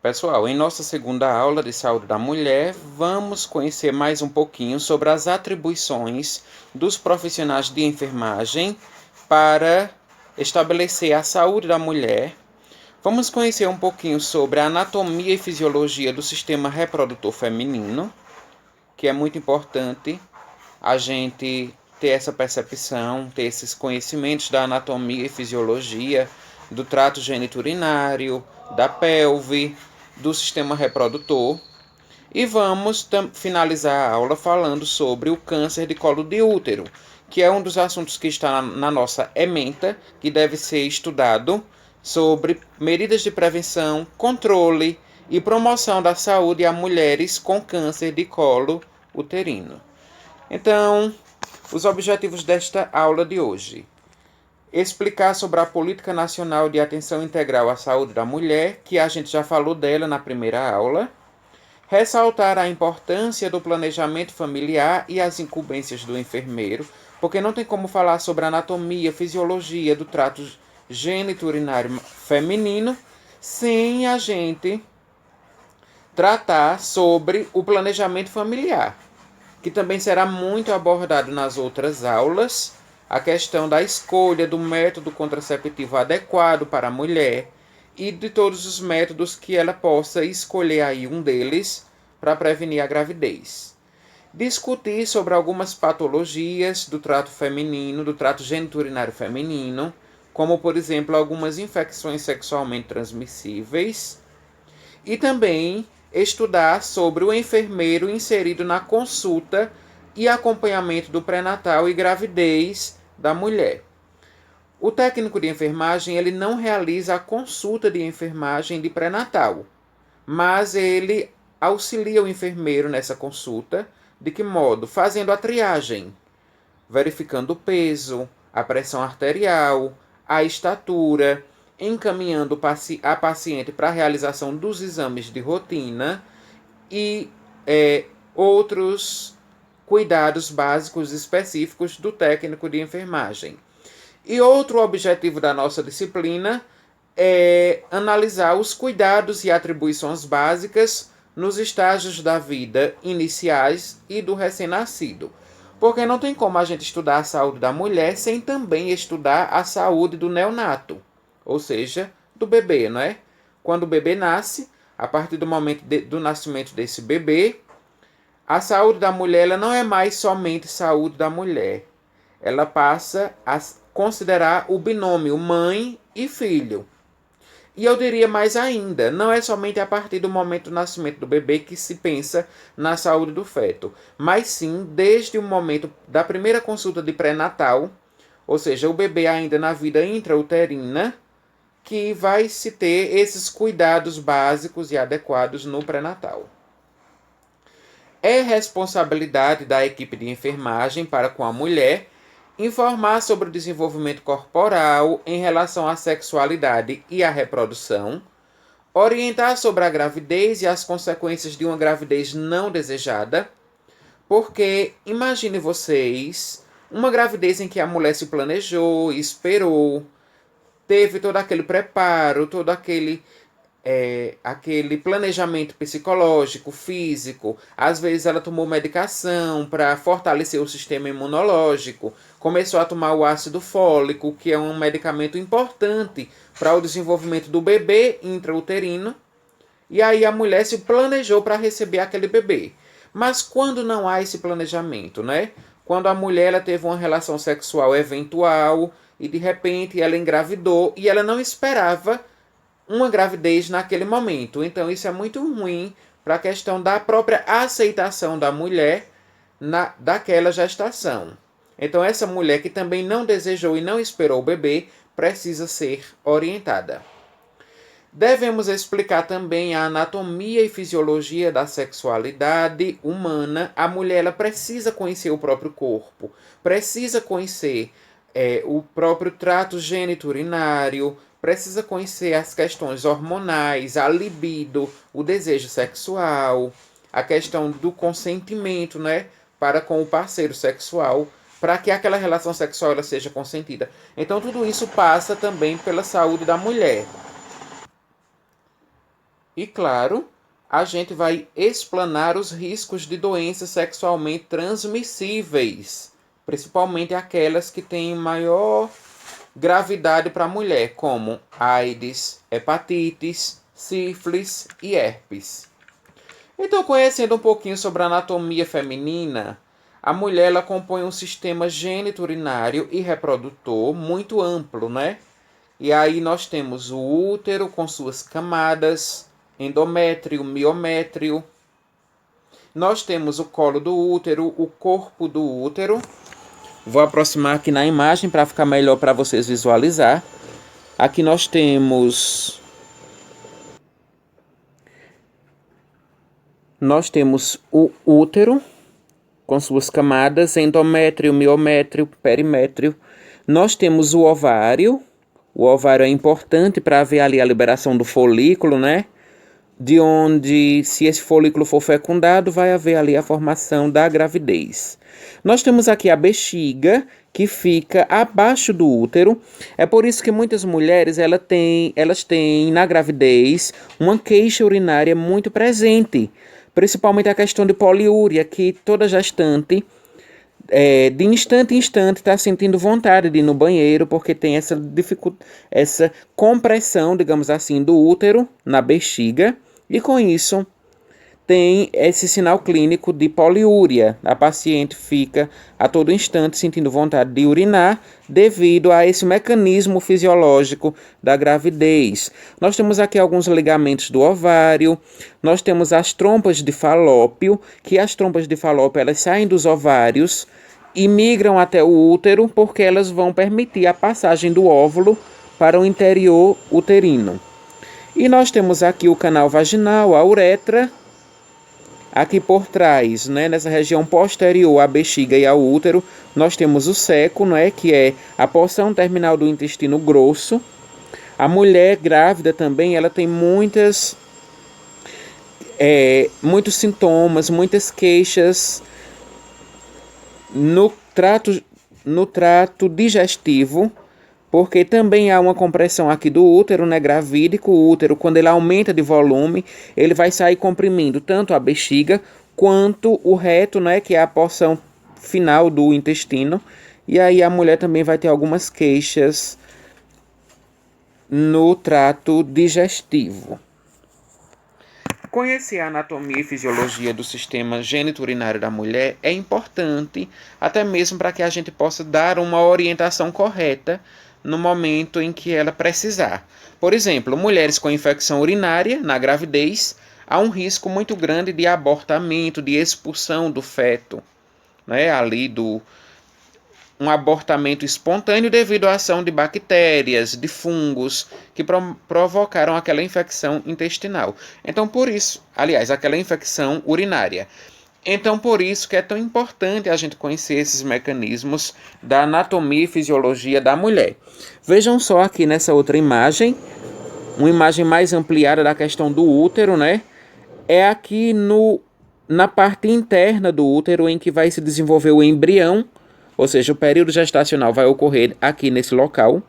Pessoal, em nossa segunda aula de saúde da mulher, vamos conhecer mais um pouquinho sobre as atribuições dos profissionais de enfermagem para estabelecer a saúde da mulher. Vamos conhecer um pouquinho sobre a anatomia e fisiologia do sistema reprodutor feminino, que é muito importante a gente ter essa percepção, ter esses conhecimentos da anatomia e fisiologia do trato geniturinário, da pelve, do sistema reprodutor. E vamos finalizar a aula falando sobre o câncer de colo de útero, que é um dos assuntos que está na nossa ementa, que deve ser estudado, sobre medidas de prevenção, controle e promoção da saúde a mulheres com câncer de colo uterino. Então, os objetivos desta aula de hoje: explicar sobre a Política Nacional de Atenção Integral à Saúde da Mulher, que a gente já falou dela na primeira aula. Ressaltar a importância do planejamento familiar e as incumbências do enfermeiro, porque não tem como falar sobre anatomia, fisiologia do trato geniturinário feminino sem a gente tratar sobre o planejamento familiar, que também será muito abordado nas outras aulas, a questão da escolha do método contraceptivo adequado para a mulher e de todos os métodos que ela possa escolher aí um deles para prevenir a gravidez. Discutir sobre algumas patologias do trato feminino, do trato geniturinário feminino, como por exemplo algumas infecções sexualmente transmissíveis, e também estudar sobre o enfermeiro inserido na consulta e acompanhamento do pré-natal e gravidez da mulher. O técnico de enfermagem ele não realiza a consulta de enfermagem de pré-natal, mas ele auxilia o enfermeiro nessa consulta. De que modo? Fazendo a triagem, verificando o peso, a pressão arterial, a estatura, encaminhando a paciente para a realização dos exames de rotina e outros cuidados básicos específicos do técnico de enfermagem. E outro objetivo da nossa disciplina é analisar os cuidados e atribuições básicas nos estágios da vida iniciais e do recém-nascido. Porque não tem como a gente estudar a saúde da mulher sem também estudar a saúde do neonato, ou seja, do bebê, não é? Quando o bebê nasce, a partir do momento do nascimento desse bebê, a saúde da mulher ela não é mais somente saúde da mulher. Ela passa a considerar o binômio mãe e filho. E eu diria mais ainda, não é somente a partir do momento do nascimento do bebê que se pensa na saúde do feto, mas sim desde o momento da primeira consulta de pré-natal, ou seja, o bebê ainda na vida intrauterina, que vai se ter esses cuidados básicos e adequados no pré-natal. É responsabilidade da equipe de enfermagem para com a mulher informar sobre o desenvolvimento corporal em relação à sexualidade e à reprodução, orientar sobre a gravidez e as consequências de uma gravidez não desejada, porque imagine vocês uma gravidez em que a mulher se planejou, esperou, teve todo aquele preparo, todo aquele planejamento psicológico, físico. Às vezes ela tomou medicação para fortalecer o sistema imunológico, começou a tomar o ácido fólico, que é um medicamento importante para o desenvolvimento do bebê intrauterino, e aí a mulher se planejou para receber aquele bebê. Mas quando não há esse planejamento, né? Quando a mulher ela teve uma relação sexual eventual e de repente ela engravidou e ela não esperava uma gravidez naquele momento. Então isso é muito ruim para a questão da própria aceitação da mulher daquela gestação. Então essa mulher que também não desejou e não esperou o bebê precisa ser orientada. Devemos explicar também a anatomia e fisiologia da sexualidade humana. A mulher ela precisa conhecer o próprio corpo, precisa conhecer o próprio trato geniturinário, precisa conhecer as questões hormonais, a libido, o desejo sexual, a questão do consentimento, né, para com o parceiro sexual, para que aquela relação sexual ela seja consentida. Então tudo isso passa também pela saúde da mulher. E claro, a gente vai explanar os riscos de doenças sexualmente transmissíveis, principalmente aquelas que têm maior gravidade para a mulher, como AIDS, hepatites, sífilis e herpes. Então, conhecendo um pouquinho sobre a anatomia feminina, a mulher ela compõe um sistema gênito-urinário e reprodutor muito amplo, né? E aí nós temos o útero com suas camadas, endométrio, miométrio. Nós temos o colo do útero, o corpo do útero. Vou aproximar aqui na imagem para ficar melhor para vocês visualizar. Aqui nós temos o útero com suas camadas, endométrio, miométrio, perimétrio. Nós temos o ovário. O ovário é importante para ver ali a liberação do folículo, né? De onde, se esse folículo for fecundado, vai haver ali a formação da gravidez. Nós temos aqui a bexiga, que fica abaixo do útero. É por isso que muitas mulheres elas têm na gravidez uma queixa urinária muito presente, principalmente a questão de poliúria, que toda gestante de instante em instante está sentindo vontade de ir no banheiro, porque tem essa compressão, digamos assim, do útero na bexiga, e com isso tem esse sinal clínico de poliúria. A paciente fica a todo instante sentindo vontade de urinar devido a esse mecanismo fisiológico da gravidez. Nós temos aqui alguns ligamentos do ovário, nós temos as trompas de falópio, que as trompas de falópio elas saem dos ovários e migram até o útero, porque elas vão permitir a passagem do óvulo para o interior uterino. E nós temos aqui o canal vaginal, a uretra. Aqui por trás, né, nessa região posterior à bexiga e ao útero, nós temos o seco, né, que é a porção terminal do intestino grosso. A mulher grávida também, ela tem muitos sintomas, muitas queixas no trato digestivo, porque também há uma compressão aqui do útero, né, gravídico. O útero, quando ele aumenta de volume, ele vai sair comprimindo tanto a bexiga quanto o reto, né, que é a porção final do intestino. E aí a mulher também vai ter algumas queixas no trato digestivo. Conhecer a anatomia e fisiologia do sistema gênito-urinário da mulher é importante, até mesmo para que a gente possa dar uma orientação correta no momento em que ela precisar. Por exemplo, mulheres com infecção urinária na gravidez, há um risco muito grande de abortamento, de expulsão do feto, né, um abortamento espontâneo devido à ação de bactérias, de fungos, que provocaram aquela infecção intestinal. Então, por isso, aquela infecção urinária. Então, por isso que é tão importante a gente conhecer esses mecanismos da anatomia e fisiologia da mulher. Vejam só aqui nessa outra imagem, uma imagem mais ampliada da questão do útero, né? É aqui na parte interna do útero em que vai se desenvolver o embrião, ou seja, o período gestacional vai ocorrer aqui nesse local.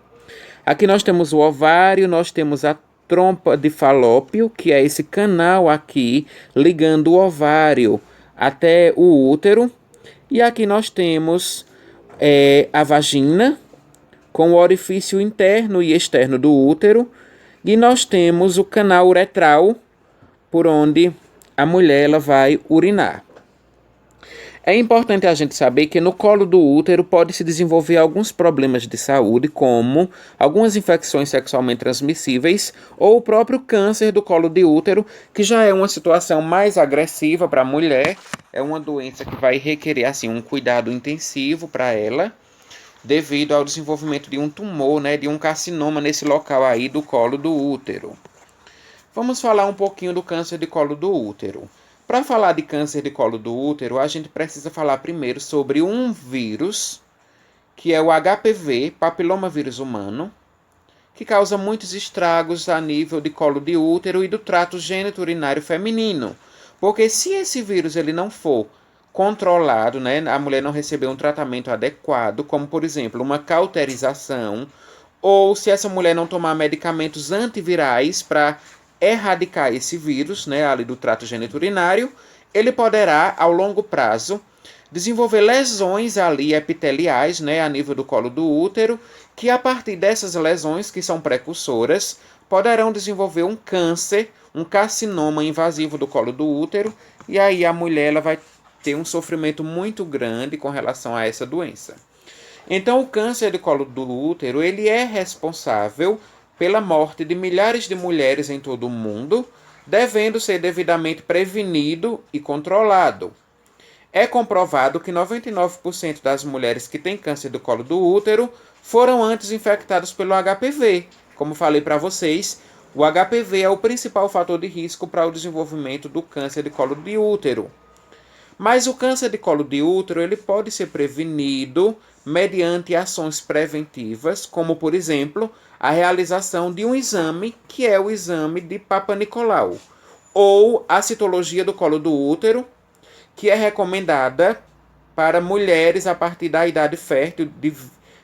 Aqui nós temos o ovário, nós temos a trompa de falópio, que é esse canal aqui ligando o ovário até o útero. E aqui nós temos a vagina, com o orifício interno e externo do útero. E nós temos o canal uretral, por onde a mulher ela vai urinar. É importante a gente saber que no colo do útero pode se desenvolver alguns problemas de saúde, como algumas infecções sexualmente transmissíveis ou o próprio câncer do colo de útero, que já é uma situação mais agressiva para a mulher. É uma doença que vai requerer assim, um cuidado intensivo para ela, devido ao desenvolvimento de um tumor, né, de um carcinoma nesse local aí do colo do útero. Vamos falar um pouquinho do câncer de colo do útero. Para falar de câncer de colo do útero, a gente precisa falar primeiro sobre um vírus, que é o HPV, papilomavírus humano, que causa muitos estragos a nível de colo de útero e do trato gênito-urinário feminino. Porque se esse vírus ele não for controlado, né, a mulher não receber um tratamento adequado, como por exemplo uma cauterização, ou se essa mulher não tomar medicamentos antivirais para erradicar esse vírus, né, ali do trato geniturinário, ele poderá, ao longo prazo, desenvolver lesões ali epiteliais, né, a nível do colo do útero, que a partir dessas lesões, que são precursoras, poderão desenvolver um câncer, um carcinoma invasivo do colo do útero, e aí a mulher ela vai ter um sofrimento muito grande com relação a essa doença. Então, o câncer de colo do útero, ele é responsável pela morte de milhares de mulheres em todo o mundo, devendo ser devidamente prevenido e controlado. É comprovado que 99% das mulheres que têm câncer do colo do útero foram antes infectadas pelo HPV. Como falei para vocês, o HPV é o principal fator de risco para o desenvolvimento do câncer de colo de útero. Mas o câncer de colo de útero ele pode ser prevenido mediante ações preventivas, como, por exemplo, a realização de um exame, que é o exame de Papa Nicolau, ou a citologia do colo do útero, que é recomendada para mulheres a partir da idade fértil de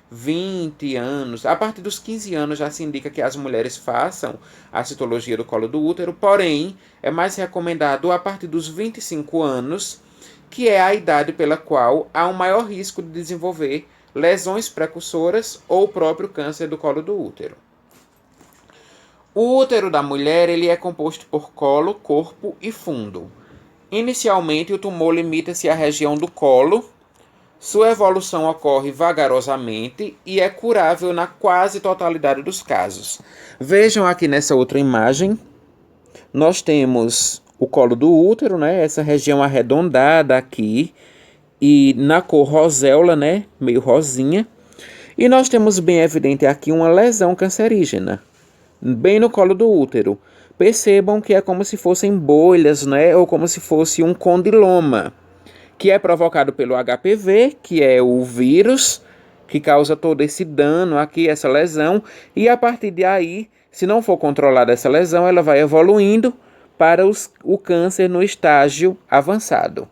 20 anos. A partir dos 15 anos já se indica que as mulheres façam a citologia do colo do útero, porém, é mais recomendado a partir dos 25 anos, que é a idade pela qual há um maior risco de desenvolver lesões precursoras ou o próprio câncer do colo do útero. O útero da mulher ele é composto por colo, corpo e fundo. Inicialmente, o tumor limita-se à região do colo. Sua evolução ocorre vagarosamente e é curável na quase totalidade dos casos. Vejam aqui nessa outra imagem, nós temos o colo do útero, né? Essa região arredondada aqui e na cor roséola, né? Meio rosinha. E nós temos bem evidente aqui uma lesão cancerígena, bem no colo do útero. Percebam que é como se fossem bolhas, né? Ou como se fosse um condiloma, que é provocado pelo HPV, que é o vírus que causa todo esse dano aqui, essa lesão. E a partir de aí, se não for controlada essa lesão, ela vai evoluindo para o câncer no estágio avançado.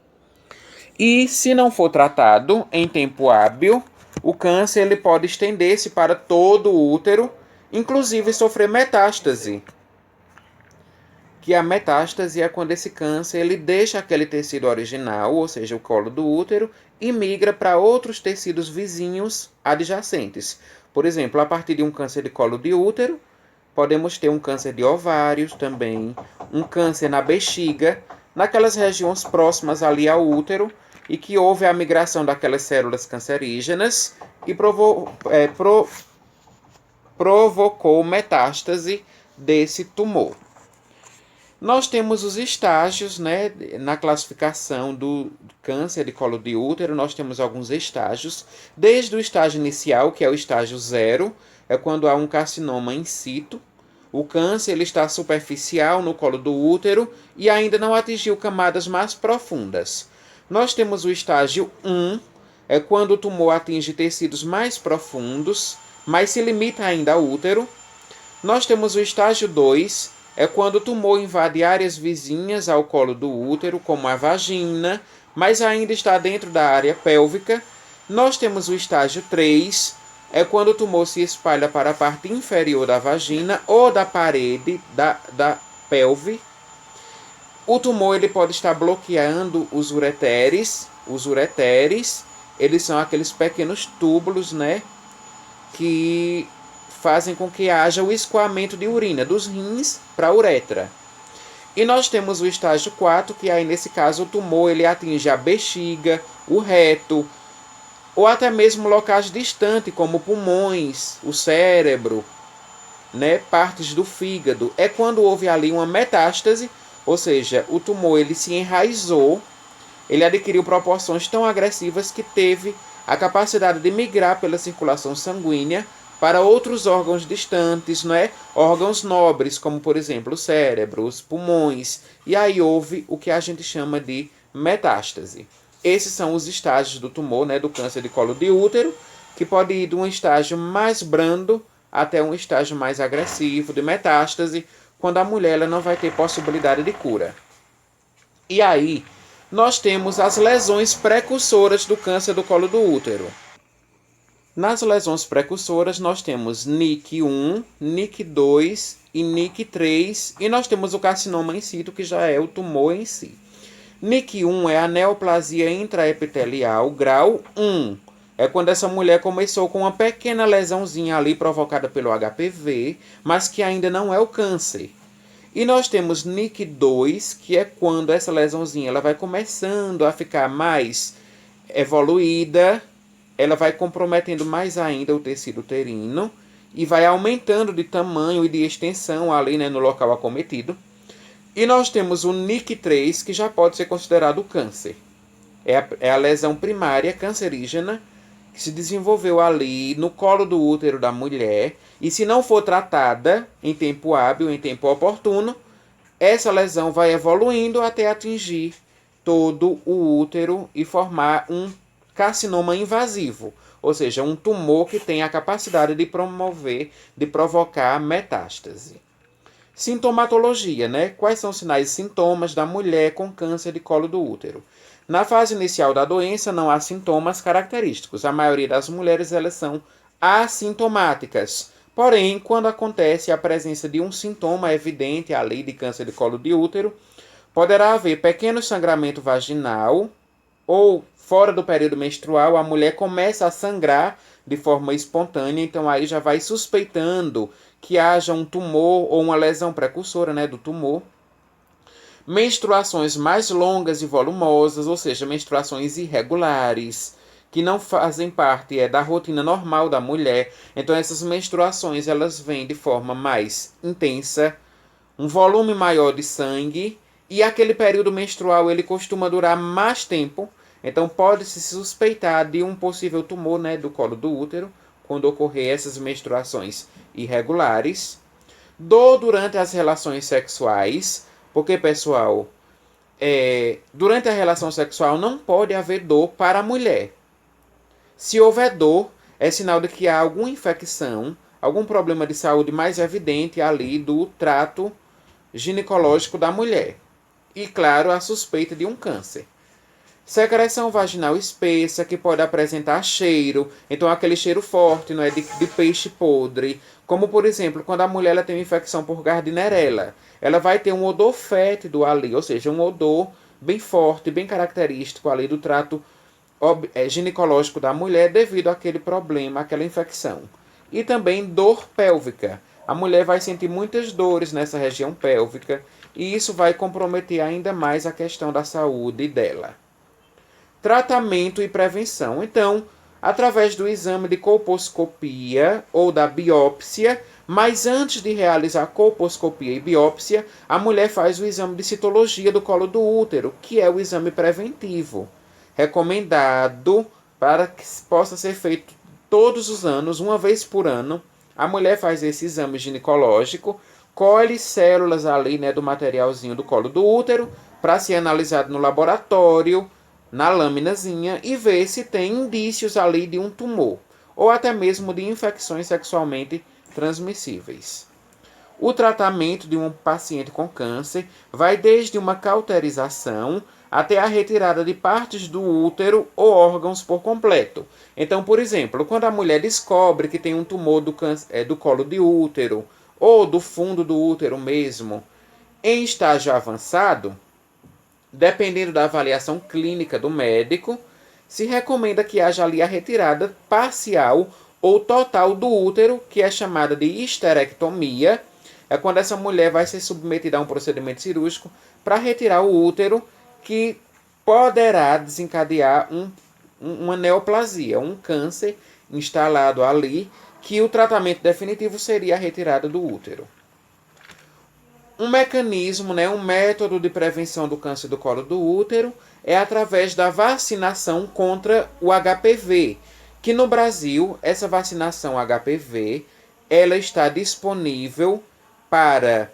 E se não for tratado em tempo hábil, o câncer ele pode estender-se para todo o útero, inclusive sofrer metástase. Que a metástase é quando esse câncer ele deixa aquele tecido original, ou seja, o colo do útero, e migra para outros tecidos vizinhos adjacentes. Por exemplo, a partir de um câncer de colo de útero, podemos ter um câncer de ovários também, um câncer na bexiga, naquelas regiões próximas ali ao útero, e que houve a migração daquelas células cancerígenas e provocou metástase desse tumor. Nós temos os estágios, né? Na classificação do câncer de colo de útero, nós temos alguns estágios, desde o estágio inicial, que é o estágio 0, é quando há um carcinoma in situ. O câncer ele está superficial no colo do útero e ainda não atingiu camadas mais profundas. Nós temos o estágio 1, é quando o tumor atinge tecidos mais profundos, mas se limita ainda ao útero. Nós temos o estágio 2, é quando o tumor invade áreas vizinhas ao colo do útero, como a vagina, mas ainda está dentro da área pélvica. Nós temos o estágio 3, é quando o tumor se espalha para a parte inferior da vagina ou da parede da pelve. O tumor ele pode estar bloqueando os ureteres. Os ureteres, eles são aqueles pequenos túbulos, né, que fazem com que haja o escoamento de urina dos rins para a uretra. E nós temos o estágio 4, que aí nesse caso o tumor ele atinge a bexiga, o reto, ou até mesmo locais distantes, como pulmões, o cérebro, né, partes do fígado. É quando houve ali uma metástase, ou seja, o tumor ele se enraizou, ele adquiriu proporções tão agressivas que teve a capacidade de migrar pela circulação sanguínea para outros órgãos distantes, né? Órgãos nobres, como por exemplo o cérebro, os pulmões, e aí houve o que a gente chama de metástase. Esses são os estágios do tumor, né, do câncer de colo de útero, que pode ir de um estágio mais brando até um estágio mais agressivo de metástase, quando a mulher ela não vai ter possibilidade de cura. E aí, nós temos as lesões precursoras do câncer do colo do útero. Nas lesões precursoras, nós temos NIC1, NIC2 e NIC3, e nós temos o carcinoma in situ, que já é o tumor em si. NIC1 é a neoplasia intraepitelial grau 1. É quando essa mulher começou com uma pequena lesãozinha ali provocada pelo HPV, mas que ainda não é o câncer. E nós temos NIC2, que é quando essa lesãozinha ela vai começando a ficar mais evoluída, ela vai comprometendo mais ainda o tecido uterino e vai aumentando de tamanho e de extensão ali, né, no local acometido. E nós temos o NIC3, que já pode ser considerado câncer. É a lesão primária cancerígena que se desenvolveu ali no colo do útero da mulher. E se não for tratada em tempo hábil, em tempo oportuno, essa lesão vai evoluindo até atingir todo o útero e formar um carcinoma invasivo, ou seja, um tumor que tem a capacidade de provocar metástase. Sintomatologia, né? Quais são os sinais e sintomas da mulher com câncer de colo do útero? Na fase inicial da doença não há sintomas característicos. A maioria das mulheres elas são assintomáticas. Porém, quando acontece a presença de um sintoma evidente ali de câncer de colo de útero, poderá haver pequeno sangramento vaginal ou fora do período menstrual, a mulher começa a sangrar de forma espontânea, então aí já vai suspeitando que haja um tumor ou uma lesão precursora, né, do tumor. Menstruações mais longas e volumosas, ou seja, menstruações irregulares, que não fazem parte da rotina normal da mulher. Então essas menstruações elas vêm de forma mais intensa, um volume maior de sangue, e aquele período menstrual ele costuma durar mais tempo. Então pode-se suspeitar de um possível tumor, né, do colo do útero quando ocorrer essas menstruações irregulares. Dor durante as relações sexuais, porque, pessoal, durante a relação sexual não pode haver dor para a mulher. Se houver dor, é sinal de que há alguma infecção, algum problema de saúde mais evidente ali do trato ginecológico da mulher. E, claro, a suspeita de um câncer. Secreção vaginal espessa, que pode apresentar cheiro, então aquele cheiro forte, não é, de peixe podre. Como, por exemplo, quando a mulher ela tem uma infecção por Gardnerella, ela vai ter um odor fétido ali, ou seja, um odor bem forte, bem característico ali do trato ginecológico da mulher devido àquele problema, àquela infecção. E também dor pélvica. A mulher vai sentir muitas dores nessa região pélvica e isso vai comprometer ainda mais a questão da saúde dela. Tratamento e prevenção. Então, através do exame de colposcopia ou da biópsia, mas antes de realizar colposcopia e biópsia, a mulher faz o exame de citologia do colo do útero, que é o exame preventivo, recomendado para que possa ser feito todos os anos, uma vez por ano. A mulher faz esse exame ginecológico, colhe células ali, né, do materialzinho do colo do útero, para ser analisado no laboratório, na lâminazinha, e ver se tem indícios ali de um tumor, ou até mesmo de infecções sexualmente transmissíveis. O tratamento de um paciente com câncer vai desde uma cauterização até a retirada de partes do útero ou órgãos por completo. Então, por exemplo, quando a mulher descobre que tem um tumor do colo de útero ou do fundo do útero mesmo, em estágio avançado, dependendo da avaliação clínica do médico, se recomenda que haja ali a retirada parcial ou total do útero, que é chamada de histerectomia. É quando essa mulher vai ser submetida a um procedimento cirúrgico para retirar o útero, que poderá desencadear uma neoplasia, um câncer instalado ali, que o tratamento definitivo seria a retirada do útero. Um mecanismo, né, um método de prevenção do câncer do colo do útero é através da vacinação contra o HPV, que no Brasil, essa vacinação HPV, ela está disponível para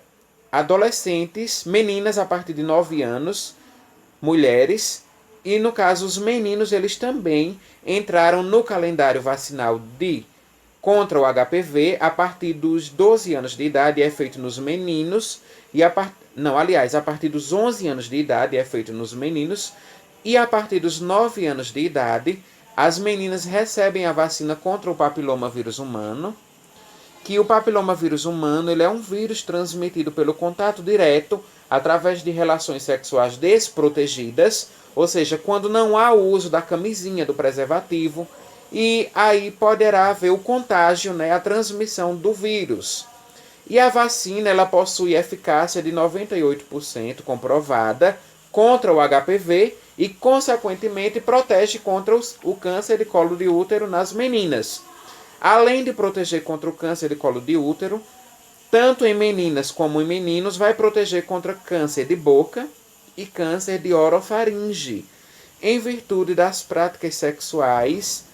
adolescentes, meninas a partir de 9 anos, mulheres, e no caso os meninos, eles também entraram no calendário vacinal contra o HPV a partir dos 12 anos de idade, é feito nos meninos, a partir dos 11 anos de idade é feito nos meninos, e a partir dos 9 anos de idade as meninas recebem a vacina contra o papiloma vírus humano, que o papiloma vírus humano ele é um vírus transmitido pelo contato direto através de relações sexuais desprotegidas, ou seja, quando não há o uso da camisinha, do preservativo, e aí poderá haver o contágio, né, a transmissão do vírus. E a vacina ela possui eficácia de 98% comprovada contra o HPV e, consequentemente, protege contra o câncer de colo de útero nas meninas. Além de proteger contra o câncer de colo de útero, tanto em meninas como em meninos, vai proteger contra câncer de boca e câncer de orofaringe, em virtude das práticas sexuais,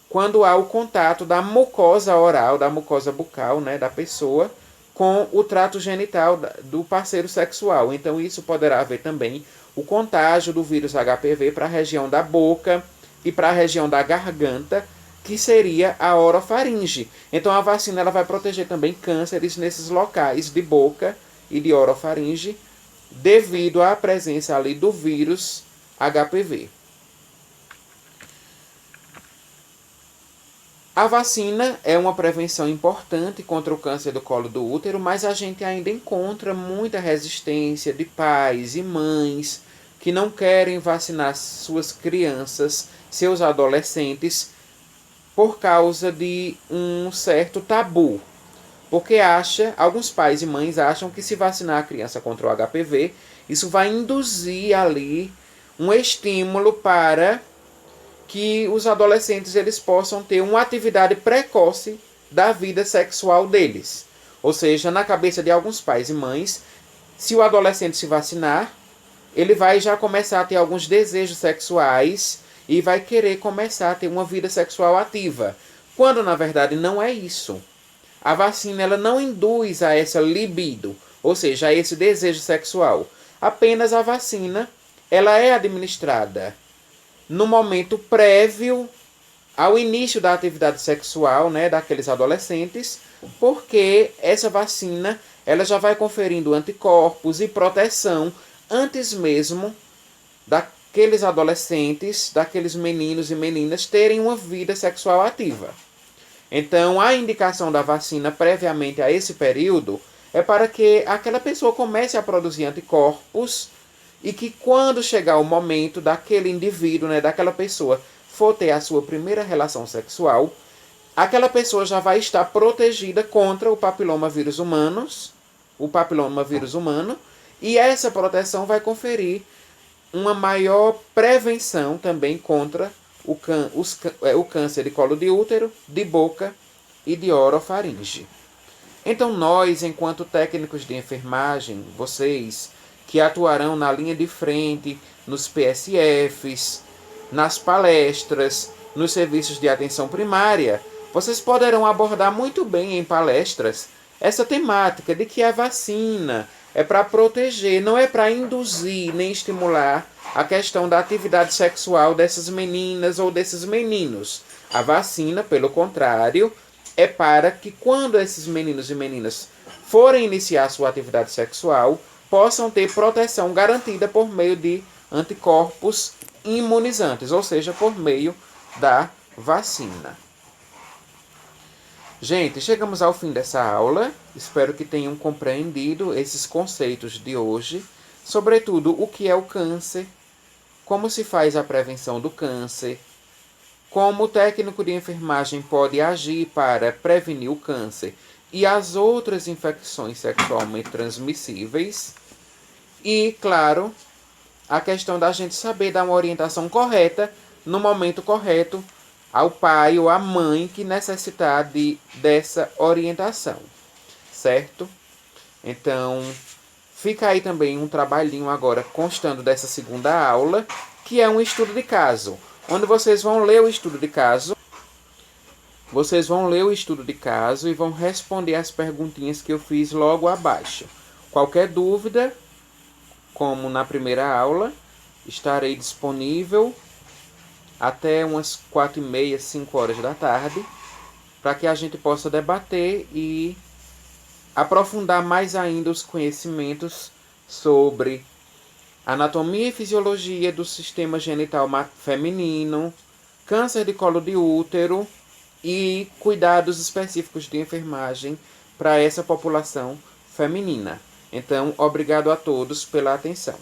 quando há o contato da mucosa oral, da mucosa bucal, né, da pessoa, com o trato genital do parceiro sexual. Então, isso poderá haver também o contágio do vírus HPV para a região da boca e para a região da garganta, que seria a orofaringe. Então, a vacina ela vai proteger também cânceres nesses locais de boca e de orofaringe, devido à presença ali do vírus HPV. A vacina é uma prevenção importante contra o câncer do colo do útero, mas a gente ainda encontra muita resistência de pais e mães que não querem vacinar suas crianças, seus adolescentes, por causa de um certo tabu. Porque alguns pais e mães acham que se vacinar a criança contra o HPV, isso vai induzir ali um estímulo para que os adolescentes eles possam ter uma atividade precoce da vida sexual deles. Ou seja, na cabeça de alguns pais e mães, se o adolescente se vacinar, ele vai já começar a ter alguns desejos sexuais e vai querer começar a ter uma vida sexual ativa, quando na verdade não é isso. A vacina ela não induz a essa libido, ou seja, a esse desejo sexual. Apenas a vacina ela é administrada no momento prévio ao início da atividade sexual, né, daqueles adolescentes, porque essa vacina ela já vai conferindo anticorpos e proteção antes mesmo daqueles adolescentes, daqueles meninos e meninas terem uma vida sexual ativa. Então, a indicação da vacina previamente a esse período é para que aquela pessoa comece a produzir anticorpos e que quando chegar o momento daquele indivíduo, né, daquela pessoa, for ter a sua primeira relação sexual, aquela pessoa já vai estar protegida contra o papiloma vírus humano, e essa proteção vai conferir uma maior prevenção também contra o câncer de colo de útero, de boca e de orofaringe. Então nós, enquanto técnicos de enfermagem, vocês que atuarão na linha de frente, nos PSFs, nas palestras, nos serviços de atenção primária, vocês poderão abordar muito bem em palestras essa temática de que a vacina é para proteger, não é para induzir nem estimular a questão da atividade sexual dessas meninas ou desses meninos. A vacina, pelo contrário, é para que quando esses meninos e meninas forem iniciar sua atividade sexual, possam ter proteção garantida por meio de anticorpos imunizantes, ou seja, por meio da vacina. Gente, chegamos ao fim dessa aula. Espero que tenham compreendido esses conceitos de hoje, sobretudo o que é o câncer, como se faz a prevenção do câncer, como o técnico de enfermagem pode agir para prevenir o câncer e as outras infecções sexualmente transmissíveis. E, claro, a questão da gente saber dar uma orientação correta, no momento correto, ao pai ou à mãe que necessitar dessa orientação, certo? Então, fica aí também um trabalhinho agora constando dessa segunda aula, que é um estudo de caso, onde vocês vão ler o estudo de caso. Vocês vão ler o estudo de caso e vão responder as perguntinhas que eu fiz logo abaixo. Qualquer dúvida, como na primeira aula, estarei disponível até umas 4h30, 5 horas da tarde, para que a gente possa debater e aprofundar mais ainda os conhecimentos sobre anatomia e fisiologia do sistema genital feminino, câncer de colo de útero e cuidados específicos de enfermagem para essa população feminina. Então, obrigado a todos pela atenção.